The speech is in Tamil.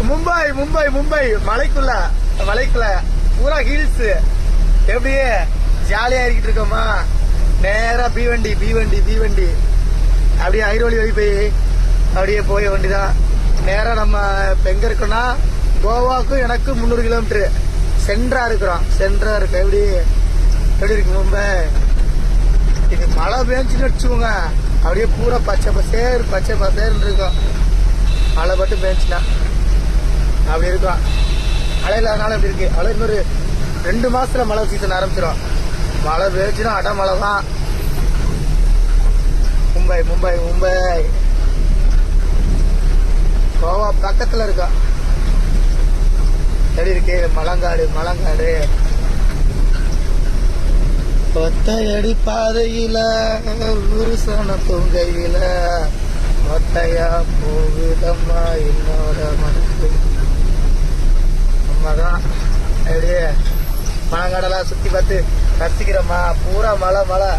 மும்பை மும்பை மும்பை மலைக்குள்ள பூரா ஹீல்ஸ். எப்படியே ஜாலியா இருக்கிட்டு இருக்கோமா? நேரா பீவண்டி அப்படியே ஐரோலி வழி போய் அப்படியே போய வண்டிதான். நேரா நம்ம இப்ப எங்க இருக்கோம்னா கோவாக்கும் எனக்கு 300 கிலோமீட்டர் சென்ட்ரா இருக்கிறோம். இருக்கு. எப்படி இருக்கு மும்பை? இது மழை பெஞ்சுன்னு வச்சுக்கோங்க, அப்படியே பூரா பச்சை பசேர்னு இருக்கும். மழை மட்டும் பெஞ்சுனா அப்படி இருக்கும். மழை இல்லாதனால அப்படி இருக்கு. மழை இன்னொரு 2 மாசத்துல மழை சீசன் ஆரம்பிச்சிடும். மழை பெஞ்சுன்னா அடமழை தான். மும்பை கோவா பக்கத்துல இருக்கா. எப்படி இருக்கு? மலங்காடு ஒத்தையடி பாதையில உருசன தொங்கையில மொட்டையா போகுதம்மா என்னோட மனசு. நம்மதான் அப்படியே மலங்காடெல்லாம் சுத்தி பார்த்து ரசிக்கிறோம்மா. பூரா மழை